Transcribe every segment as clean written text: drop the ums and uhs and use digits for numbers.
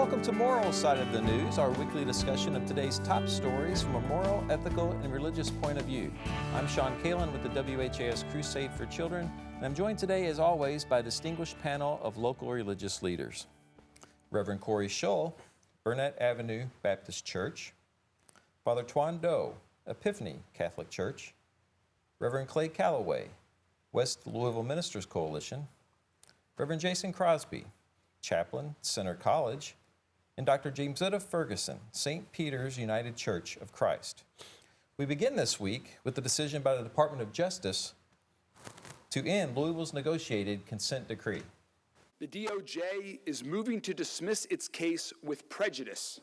Welcome to Moral Side of the News, our weekly discussion of today's top stories from a moral, ethical, and religious point of view. I'm Sean Kalin with the WHAS Crusade for Children, and I'm joined today, as always, by a distinguished panel of local religious leaders. Reverend Corey Shull, Burnett Avenue Baptist Church; Father Tuan Do, Epiphany Catholic Church; Reverend Clay Calloway, West Louisville Ministers Coalition; Reverend Jason Crosby, Chaplain, Center College; and Dr. Jamesetta Ferguson, St. Peter's United Church of Christ. We begin this week with the decision by the Department of Justice to end Louisville's negotiated consent decree. The DOJ is moving to dismiss its case with prejudice,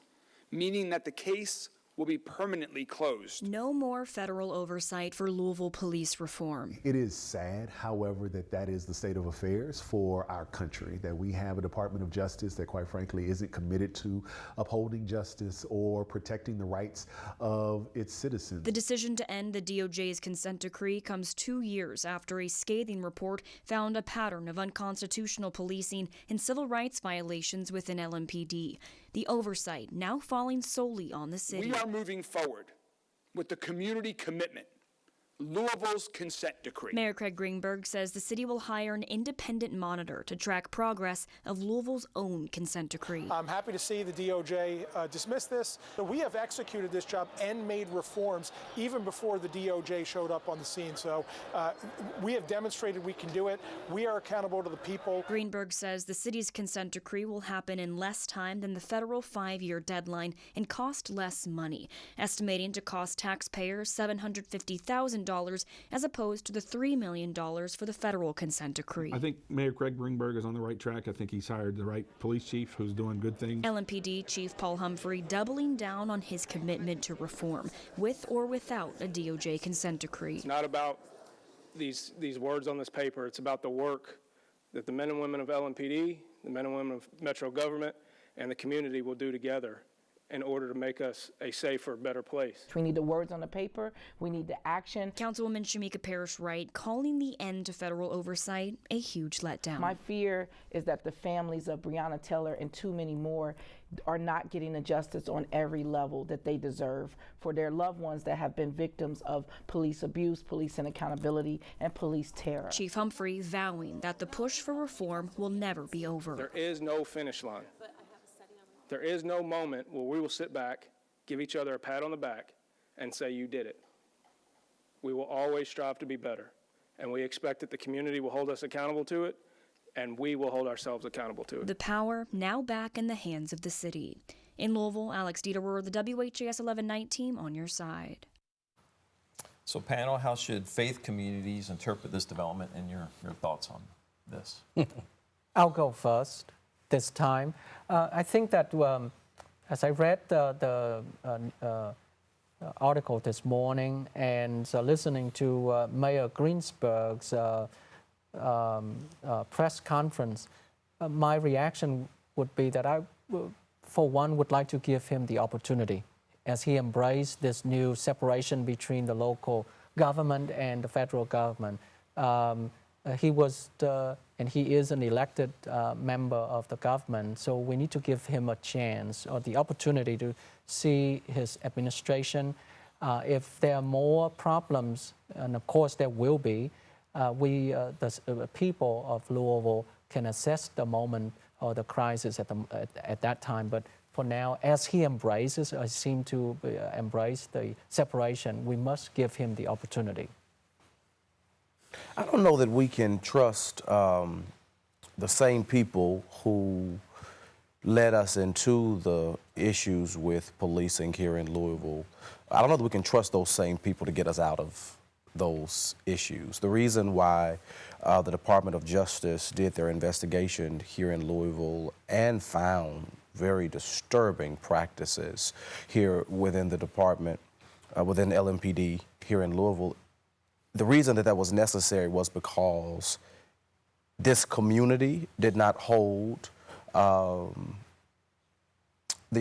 meaning that the case will be permanently closed. No more federal oversight for Louisville police reform. It is sad, however, that is the state of affairs for our country, that we have a Department of Justice that, quite frankly, isn't committed to upholding justice or protecting the rights of its citizens. The decision to end the DOJ's consent decree comes 2 years after a scathing report found a pattern of unconstitutional policing and civil rights violations within LMPD. The oversight now falling solely on the city. We are moving forward with the community commitment, Louisville's consent decree. Mayor Craig Greenberg says the city will hire an independent monitor to track progress of Louisville's own consent decree. I'm happy to see the DOJ dismiss this. We have executed this job and made reforms even before the DOJ showed up on the scene. So we have demonstrated we can do it. We are accountable to the people. Greenberg says the city's consent decree will happen in less time than the federal 5-year deadline and cost less money, estimating to cost taxpayers $750,000 as opposed to the $3 million for the federal consent decree. I think Mayor Craig Greenberg is on the right track. I think he's hired the right police chief who's doing good things. LMPD Chief Paul Humphrey doubling down on his commitment to reform, with or without a DOJ consent decree. It's not about these words on this paper. It's about the work that the men and women of LMPD, the men and women of Metro government, and the community will do together in order to make us a safer, better place. We need the words on the paper. We need the action. Councilwoman Shamika Parrish-Wright calling the end to federal oversight a huge letdown. My fear is that the families of Breonna Taylor and too many more are not getting the justice on every level that they deserve for their loved ones that have been victims of police abuse, police inaccountability, and police terror. Chief Humphrey vowing that the push for reform will never be over. There is no finish line. There is no moment where we will sit back, give each other a pat on the back, and say, you did it. We will always strive to be better, and we expect that the community will hold us accountable to it, and we will hold ourselves accountable to it. The power now back in the hands of the city. In Louisville, Alex Dieterer, the WHAS 11 team on your side. So panel, how should faith communities interpret this development and your thoughts on this? I'll go first this time. I think that as I read the article this morning and listening to Mayor Greensburg's press conference, my reaction would be that I, for one, would like to give him the opportunity as he embraced this new separation between the local government and the federal government. He was and he is an elected member of the government, so we need to give him a chance or the opportunity to see his administration. If there are more problems, and of course there will be, the people of Louisville can assess the moment or the crisis at that time. But for now, as he embraces, or seem to embrace the separation, we must give him the opportunity. I don't know that we can trust the same people who led us into the issues with policing here in Louisville. I don't know that we can trust those same people to get us out of those issues. The reason why the Department of Justice did their investigation here in Louisville and found very disturbing practices here within the department, within LMPD here in Louisville, the reason that was necessary was because this community did not hold the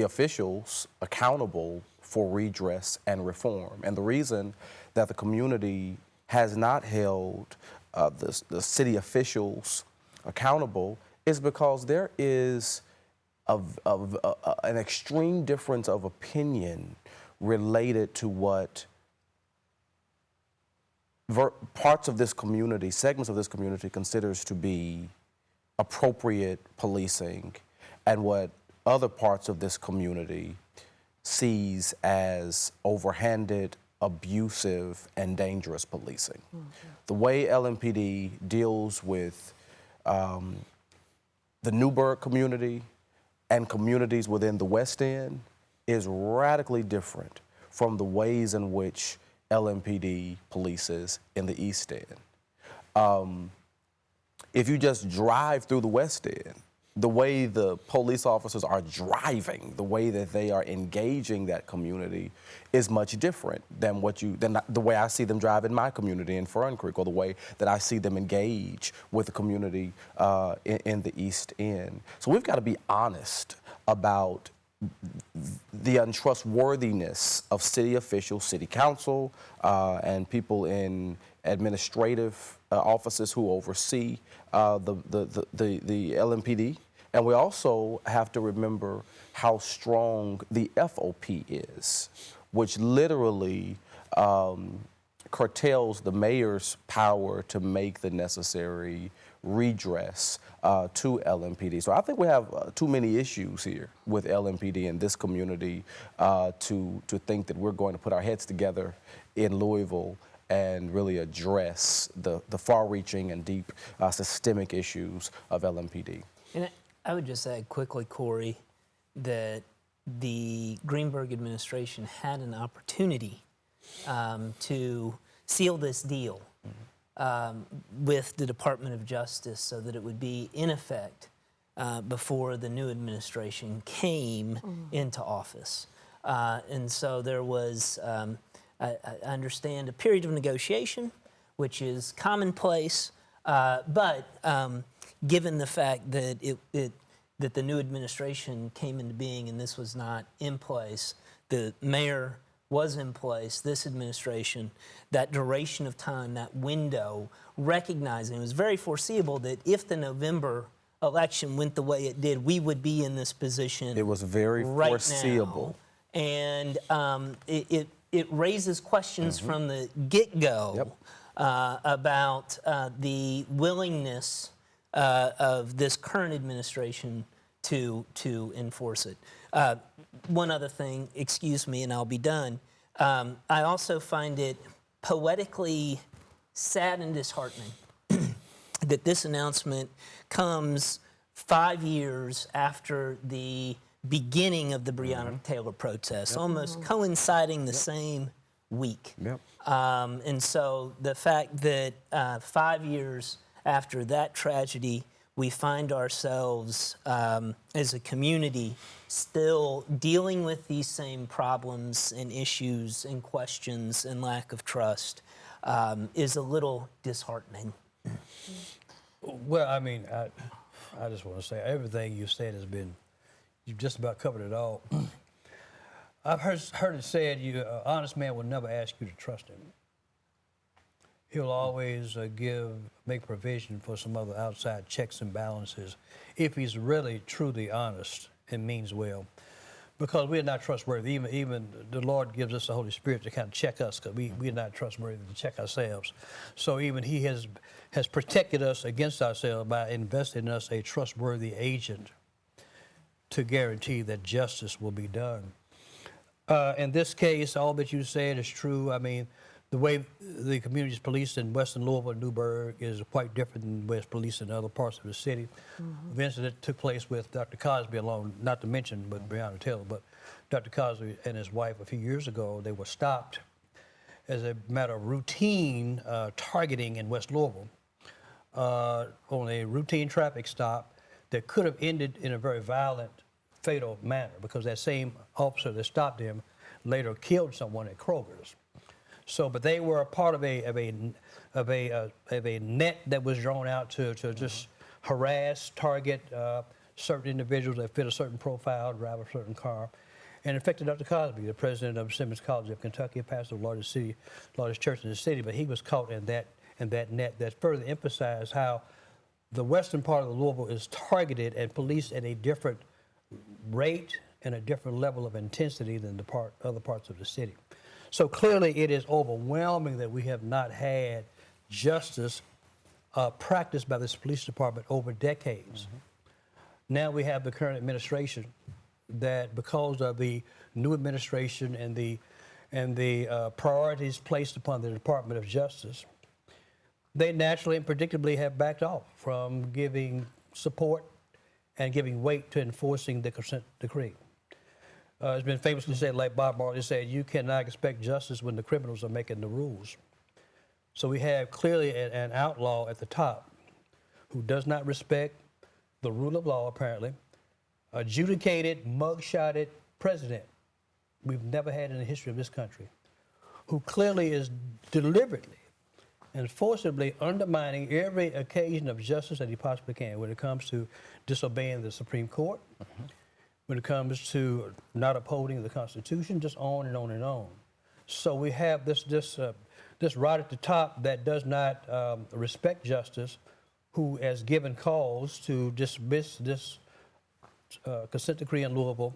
officials accountable for redress and reform. And the reason that the community has not held the city officials accountable is because there is an extreme difference of opinion related to what parts of this community, segments of this community, considers to be appropriate policing, and what other parts of this community sees as overhanded, abusive, and dangerous policing. Mm-hmm. The way LMPD deals with the Newburgh community and communities within the West End is radically different from the ways in which LMPD polices in the East End. If you just drive through the West End, the way the police officers are driving, the way that they are engaging that community is much different than the way I see them drive in my community in Fern Creek, or the way that I see them engage with the community in the East End. So we've got to be honest about the untrustworthiness of city officials, city council, and people in administrative offices who oversee the LMPD. And we also have to remember how strong the FOP is, which literally curtails the mayor's power to make the necessary redress to LMPD. So I think we have too many issues here with LMPD in this community to think that we're going to put our heads together in Louisville and really address the far-reaching and deep systemic issues of LMPD. And I would just add quickly, Corey, that the Greenberg administration had an opportunity to seal this deal with the Department of Justice so that it would be in effect before the new administration came into office. And so there was, I understand, a period of negotiation, which is commonplace, but given the fact that that the new administration came into being and this was not in place, the mayor was in place, this administration, that duration of time, that window, recognizing it was very foreseeable that if the November election went the way it did, we would be in this position. It was very foreseeable. Now. And it raises questions from the get-go about the willingness of this current administration to enforce it. One other thing, excuse me, and I'll be done. I also find it poetically sad and disheartening that this announcement comes 5 years after the beginning of the Breonna Taylor protests, almost coinciding the same week. And so the fact that 5 years after that tragedy, we find ourselves as a community still dealing with these same problems and issues and questions and lack of trust is a little disheartening. Well, I mean, I just want to say everything you said has been, you've just about covered it all. I've heard it said, an honest man will never ask you to trust him. He'll always make provision for some other outside checks and balances if he's really, truly honest and means well. Because we're not trustworthy. Even the Lord gives us the Holy Spirit to kind of check us, because we're not trustworthy to check ourselves. So even He has protected us against ourselves by investing in us a trustworthy agent to guarantee that justice will be done. In this case, all that you said is true. I mean, the way the community's policed in Western Louisville and Newburgh is quite different than West police in other parts of the city. The incident took place with Dr. Crosby alone, not to mention but Breonna Taylor, but Dr. Crosby and his wife a few years ago. They were stopped as a matter of routine targeting in West Louisville on a routine traffic stop that could have ended in a very violent, fatal manner, because that same officer that stopped him later killed someone at Kroger's. So, but they were a part of a net that was drawn out to just harass, target certain individuals that fit a certain profile, drive a certain car, and affected Dr. Crosby, the president of Simmons College of Kentucky, pastor of the largest church in the city. But he was caught in that net that further emphasized how the western part of Louisville is targeted and policed at a different rate and a different level of intensity than other parts of the city. So clearly it is overwhelming that we have not had justice practiced by this police department over decades. Now we have the current administration that, because of the new administration and the priorities placed upon the Department of Justice, they naturally and predictably have backed off from giving support and giving weight to enforcing the consent decree. It's been famously said, like Bob Marley said, you cannot expect justice when the criminals are making the rules. So we have clearly an outlaw at the top who does not respect the rule of law, apparently, adjudicated, mugshotted president we've never had in the history of this country, who clearly is deliberately and forcibly undermining every occasion of justice that he possibly can when it comes to disobeying the Supreme Court, when it comes to not upholding the Constitution, just on and on and on. So we have this right at the top that does not respect justice, who has given cause to dismiss this consent decree in Louisville.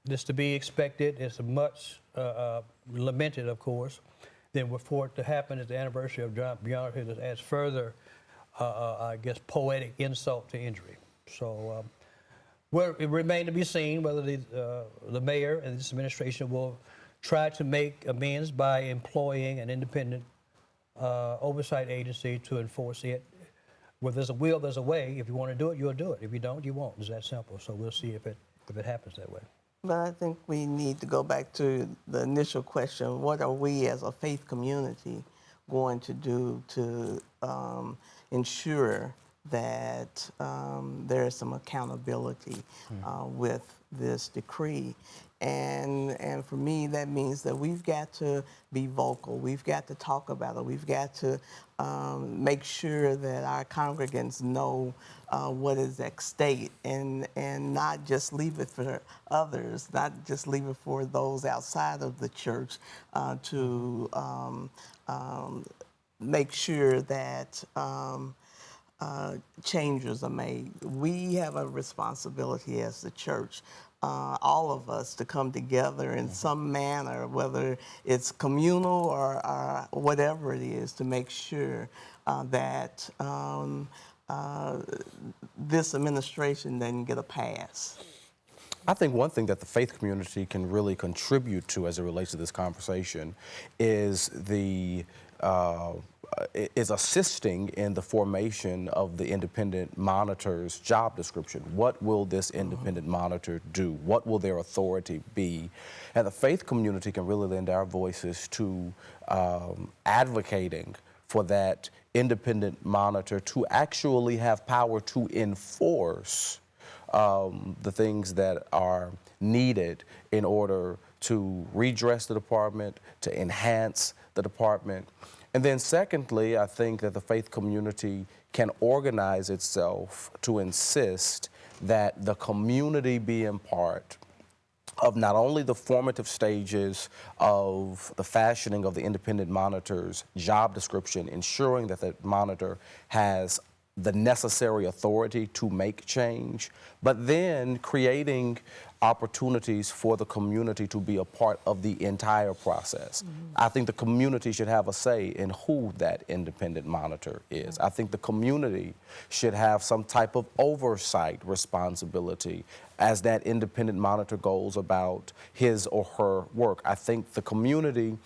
This to be expected. It's much lamented, of course. Then for it to happen at the anniversary of Breonna Taylor adds further, I guess, poetic insult to injury. So it remains to be seen whether the mayor and this administration will try to make amends by employing an independent oversight agency to enforce it. Where there's a will, there's a way. If you want to do it, you'll do it. If you don't, you won't. It's that simple. So we'll see if it happens that way. But I think we need to go back to the initial question. What are we as a faith community going to do to ensure that there is some accountability with this decree? And for me, that means that we've got to be vocal. We've got to talk about it. We've got to make sure that our congregants know what is at stake, and not just leave it for others, not just leave it for those outside of the church to make sure that changes are made. We have a responsibility as the church, all of us, to come together in some manner, whether it's communal or whatever it is, to make sure that this administration doesn't get a pass. I think one thing that the faith community can really contribute to as it relates to this conversation is is assisting in the formation of the independent monitor's job description. What will this independent monitor do? What will their authority be? And the faith community can really lend our voices to advocating for that independent monitor to actually have power to enforce the things that are needed in order to redress the department, to enhance the department. And then secondly, I think that the faith community can organize itself to insist that the community be in part of not only the formative stages of the fashioning of the independent monitor's job description, ensuring that the monitor has the necessary authority to make change, but then creating opportunities for the community to be a part of the entire process. I think the community should have a say in who that independent monitor is. I think the community should have some type of oversight responsibility as that independent monitor goes about his or her work. I think the community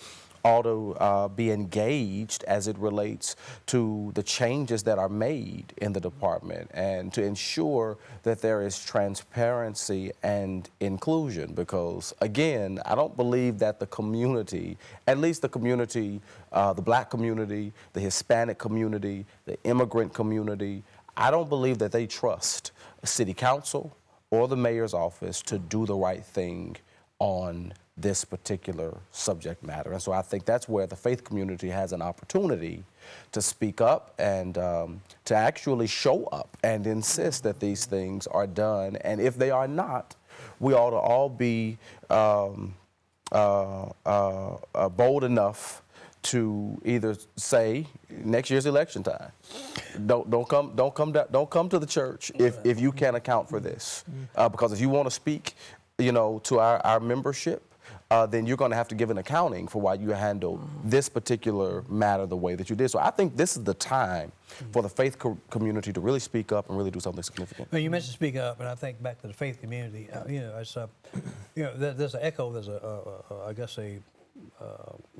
ought to be engaged as it relates to the changes that are made in the department, and to ensure that there is transparency and inclusion. Because again, I don't believe that the community, at least the community, the Black community, the Hispanic community, the immigrant community, I don't believe that they trust a city council or the mayor's office to do the right thing on this particular subject matter. And so I think that's where the faith community has an opportunity to speak up and to actually show up and insist that these things are done. And if they are not, we ought to all be bold enough to either say next year's election time, don't come to the church if you can't account for this, because if you want to speak, to our membership, then you're going to have to give an accounting for why you handled this particular matter the way that you did. So I think this is the time for the faith community to really speak up and really do something significant. Well, you mentioned speak up, and I think back to the faith community. It's there's an echo. There's a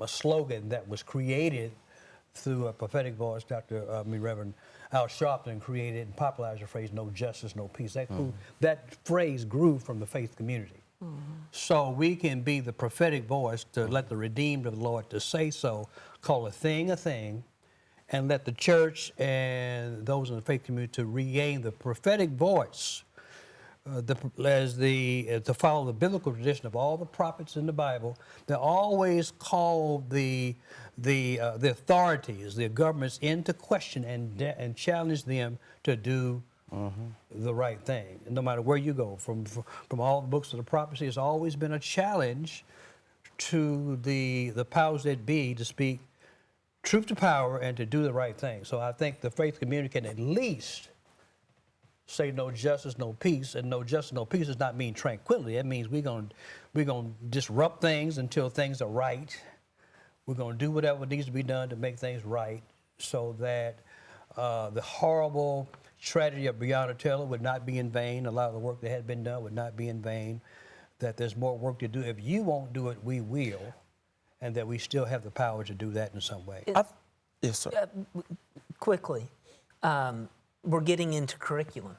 slogan that was created through a prophetic voice. Reverend Al Sharpton created and popularized the phrase "No justice, no peace." That phrase grew from the faith community. So we can be the prophetic voice to let the redeemed of the Lord to say so, call a thing, and let the church and those in the faith community to regain the prophetic voice, to follow the biblical tradition of all the prophets in the Bible. They always call the authorities, the governments, into question and challenge them to do the right thing. And no matter where you go, from all the books of the prophecy, it's always been a challenge to the powers that be to speak truth to power and to do the right thing. So I think the faith community can at least say no justice, no peace, and no justice, no peace does not mean tranquility. That means we're gonna disrupt things until things are right. We're gonna do whatever needs to be done to make things right, so that the horrible tragedy of Breonna Taylor would not be in vain. A lot of the work that had been done would not be in vain. That there's more work to do. If you won't do it, we will, and that we still have the power to do that in some way. Yes, sir. Quickly, we're getting into curriculum,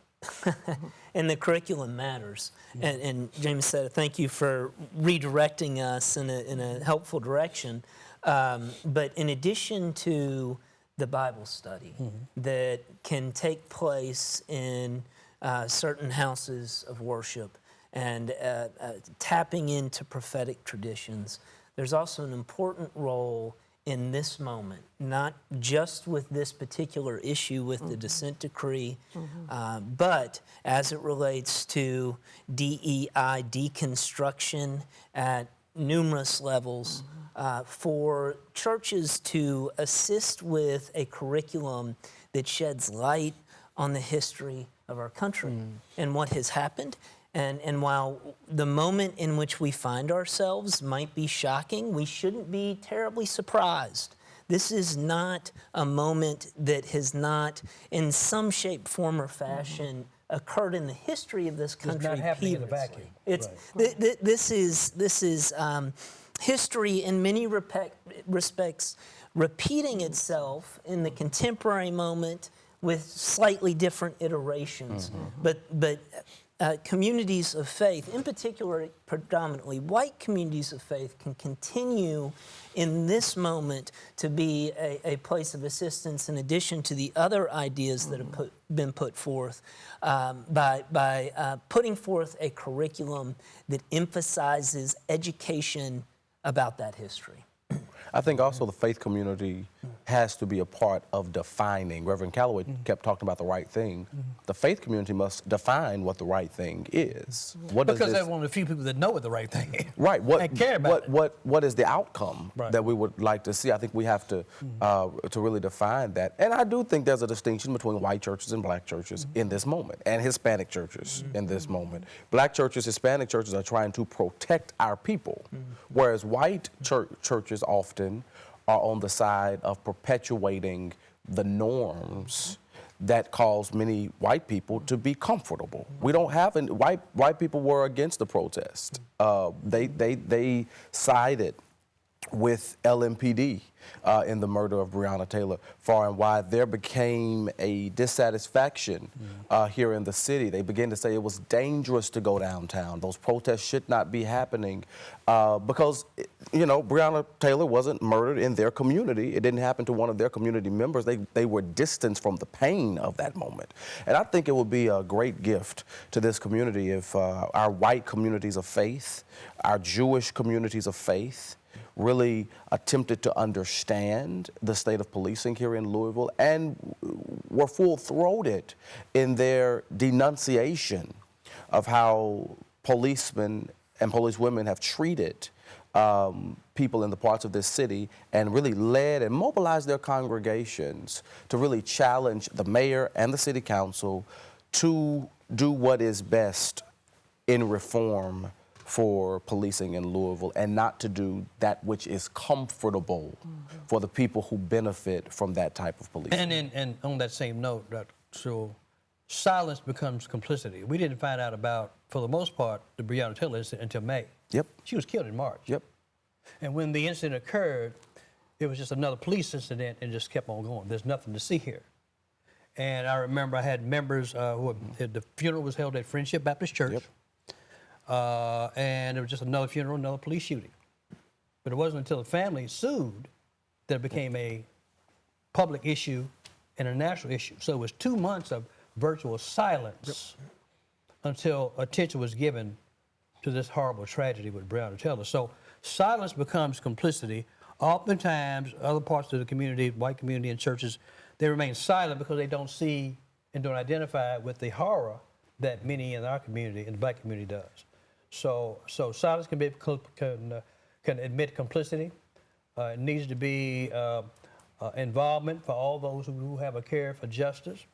and the curriculum matters. And Jamesetta, thank you for redirecting us in a helpful direction. But in addition to the Bible study that can take place in certain houses of worship and tapping into prophetic traditions, there's also an important role in this moment, not just with this particular issue with the dissent decree, but as it relates to DEI deconstruction at numerous levels, for churches to assist with a curriculum that sheds light on the history of our country and what has happened. And while the moment in which we find ourselves might be shocking, we shouldn't be terribly surprised. This is not a moment that has not, in some shape, form, or fashion, occurred in the history of this country. It's not happening in a vacuum. It's, this is history in many respects repeating itself in the contemporary moment with slightly different iterations. But communities of faith, in particular, predominantly white communities of faith, can continue in this moment to be a place of assistance in addition to the other ideas that have been put forth by putting forth a curriculum that emphasizes education about that history. I think also the faith community has to be a part of defining. Reverend Calloway kept talking about the right thing. The faith community must define what the right thing is. Because they're one of the few people that know what the right thing is. Right. And care about it. What is the outcome that we would like to see? I think we have to really define that. And I do think there's a distinction between white churches and black churches in this moment, and Hispanic churches in this moment. Black churches, Hispanic churches are trying to protect our people, whereas white churches often are on the side of perpetuating the norms that cause many white people to be comfortable. We don't have white people were against the protest. They sided with LMPD in the murder of Breonna Taylor, far and wide. There became a dissatisfaction here in the city. They began to say it was dangerous to go downtown. Those protests should not be happening because, Breonna Taylor wasn't murdered in their community. It didn't happen to one of their community members. They were distanced from the pain of that moment. And I think it would be a great gift to this community if our white communities of faith, our Jewish communities of faith, really attempted to understand the state of policing here in Louisville and were full-throated in their denunciation of how policemen and policewomen have treated people in the parts of this city and really led and mobilized their congregations to really challenge the mayor and the city council to do what is best in reform for policing in Louisville and not to do that which is comfortable for the people who benefit from that type of policing. And on that same note, so silence becomes complicity. We didn't find out about, for the most part, the Breonna Taylor incident until May. Yep. She was killed in March. Yep. And when the incident occurred, it was just another police incident and just kept on going. There's nothing to see here. And I remember I had members the funeral was held at Friendship Baptist Church. Yep. And it was just another funeral, another police shooting. But it wasn't until the family sued that it became a public issue and a national issue. So it was 2 months of virtual silence until attention was given to this horrible tragedy with Breonna Taylor. So silence becomes complicity. Oftentimes, other parts of the community, white community and churches, they remain silent because they don't see and don't identify with the horror that many in our community, in the black community, does. So silence can admit complicity. It needs to be involvement for all those who have a care for justice.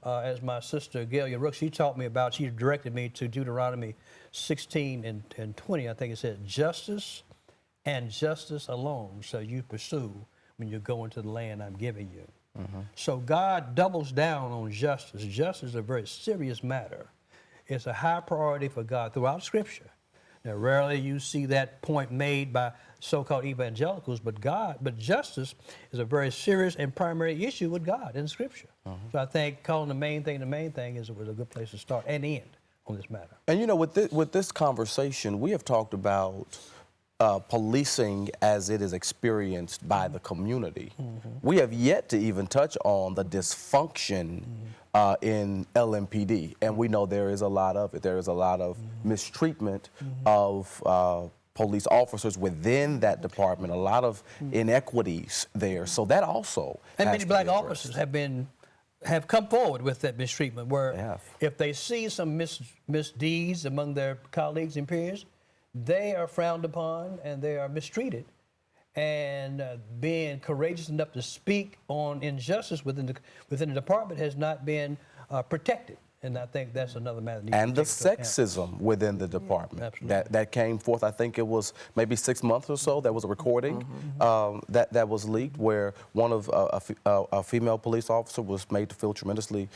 As my sister Gail Rook, she taught me about, she directed me to Deuteronomy 16 and 20. I think it said, justice and justice alone shall you pursue when you go into the land I'm giving you. So God doubles down on justice. Justice is a very serious matter. It's a high priority for God throughout Scripture. Now, rarely you see that point made by so-called evangelicals, but justice is a very serious and primary issue with God in Scripture. So I think calling the main thing was a good place to start and end on this matter. And you know, with this conversation, we have talked about policing as it is experienced by the community. We have yet to even touch on the dysfunction in LMPD, and we know there is a lot of it. There is a lot of mistreatment of police officers within that department, a lot of inequities there. So that also and many black officers have come forward with that mistreatment, where if they see some misdeeds among their colleagues and peers, they are frowned upon and they are mistreated. And being courageous enough to speak on injustice within the department has not been protected. And I think that's another matter. And the sexism within the department that came forth. I think it was maybe 6 months or so. There was a recording that was leaked where one of a female police officer was made to feel tremendously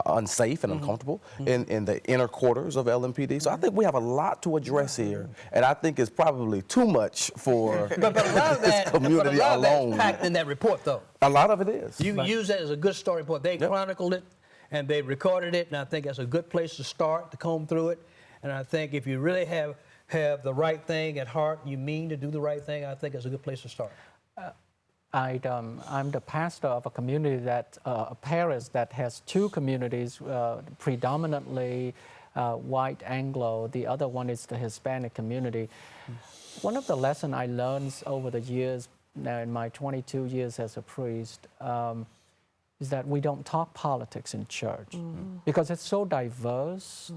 unsafe and uncomfortable in the inner quarters of LMPD. So I think we have a lot to address here, and I think it's probably too much for but a lot of that, community alone. That's packed in that report, though. A lot of it is. You use that as a good story report. They chronicled it. And they recorded it, and I think that's a good place to start, to comb through it. And I think if you really have the right thing at heart, you mean to do the right thing, I think it's a good place to start. I'm the pastor of a community a parish that has two communities, predominantly white Anglo. The other one is the Hispanic community. One of the lessons I learned over the years, now in my 22 years as a priest, is that we don't talk politics in church because it's so diverse,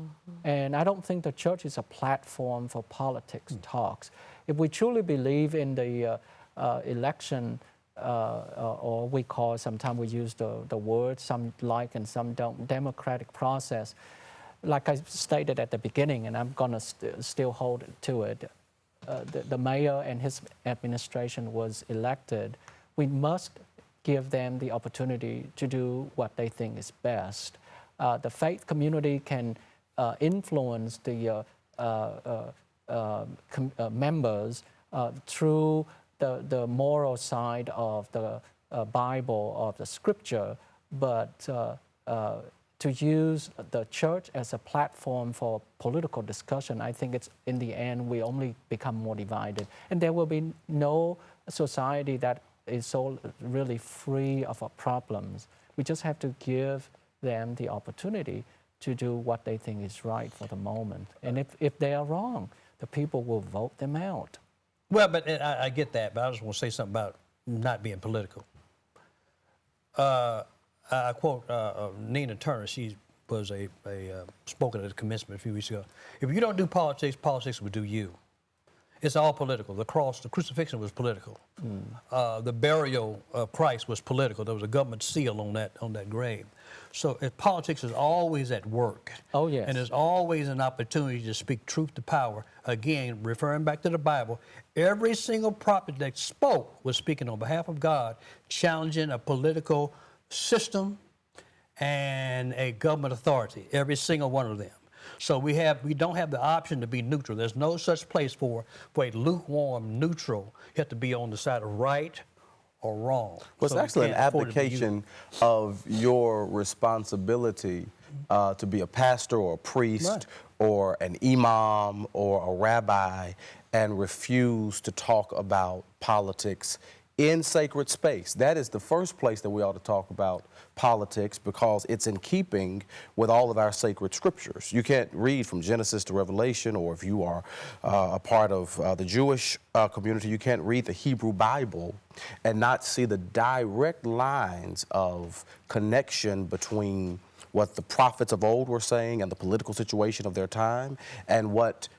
and I don't think the church is a platform for politics talks. If we truly believe in the election, or we call, sometimes we use the word, some like and some don't, democratic process, like I stated at the beginning, and I'm gonna still hold to it, the mayor and his administration was elected. We must give them the opportunity to do what they think is best. The faith community can influence the members through the moral side of the Bible, of the Scripture, but to use the church as a platform for political discussion, I think it's, in the end, we only become more divided. And there will be no society that is so really free of our problems. We just have to give them the opportunity to do what they think is right for the moment. And if they are wrong, the people will vote them out. Well, but I get that, but I just want to say something about not being political. I quote Nina Turner. She was a spoken at the commencement a few weeks ago. If you don't do politics, politics will do you. It's all political. The cross, the crucifixion was political. The burial of Christ was political. There was a government seal on that grave. So politics is always at work. Oh, yes. And there's always an opportunity to speak truth to power. Again, referring back to the Bible, every single prophet that spoke was speaking on behalf of God, challenging a political system and a government authority, every single one of them. So we don't have the option to be neutral. There's no such place for a lukewarm neutral. You have to be on the side of right or wrong. Well, it's So we actually an can't afford to be application of your responsibility to be a pastor or a priest Right. or an imam or a rabbi and refuse to talk about politics in sacred space. That is the first place that we ought to talk about politics, because it's in keeping with all of our sacred scriptures. You can't read from Genesis to Revelation, or if you are a part of the Jewish community, you can't read the Hebrew Bible and not see the direct lines of connection between what the prophets of old were saying and the political situation of their time, and what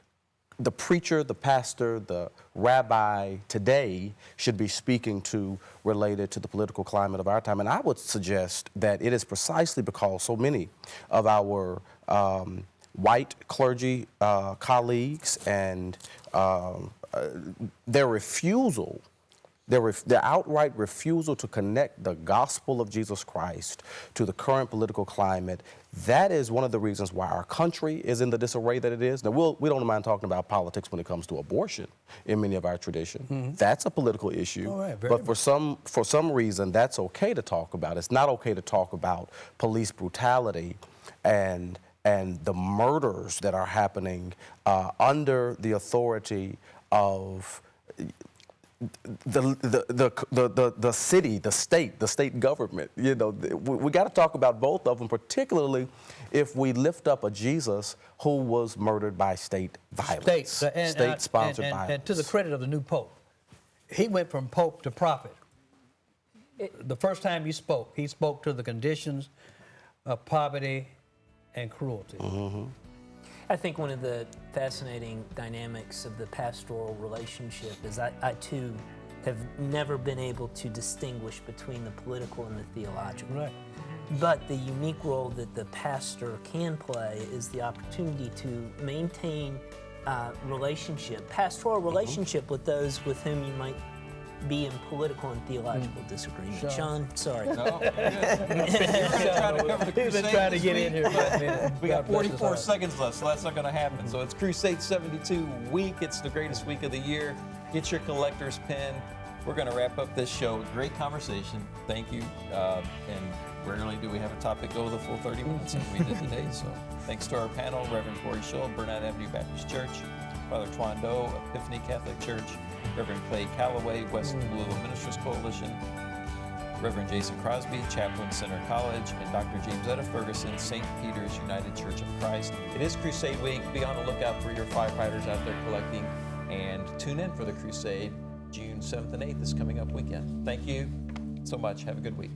the preacher, the pastor, the rabbi today should be speaking to related to the political climate of our time. And I would suggest that it is precisely because so many of our white clergy colleagues and their refusal, their outright refusal to connect the gospel of Jesus Christ to the current political climate, that is one of the reasons why our country is in the disarray that it is. Now, we don't mind talking about politics when it comes to abortion in many of our tradition. That's a political issue. But for some reason, that's okay to talk about. It's not okay to talk about police brutality and the murders that are happening under the authority of the city, the state government. You know, we got to talk about both of them, particularly if we lift up a Jesus who was murdered by state violence, state-sponsored violence. And to the credit of the new pope, he went from pope to prophet. The first time he spoke to the conditions of poverty and cruelty. I think one of the fascinating dynamics of the pastoral relationship is I too have never been able to distinguish between the political and the theological. Right. But the unique role that the pastor can play is the opportunity to maintain pastoral relationship with those with whom you might be in political and theological disagreement. Sean, sorry. No, He's been trying to get in here. We got 44 seconds left, so that's not going to happen. So it's Crusade 72 week. It's the greatest week of the year. Get your collector's pin. We're going to wrap up this show. Great conversation. Thank you. And rarely do we have a topic go the full 30 minutes, and we did today. So thanks to our panel, Reverend Corey Schull, Burnett Avenue Baptist Church, Father Twan Doe, Epiphany Catholic Church, Reverend Clay Calloway, West Louisville Ministers Coalition, Reverend Jason Crosby, Chaplain Center College, and Dr. Jamesetta Ferguson, St. Peter's United Church of Christ. It is Crusade Week. Be on the lookout for your firefighters out there collecting, and tune in for the Crusade June 7th and 8th this coming up weekend. Thank you so much. Have a good week.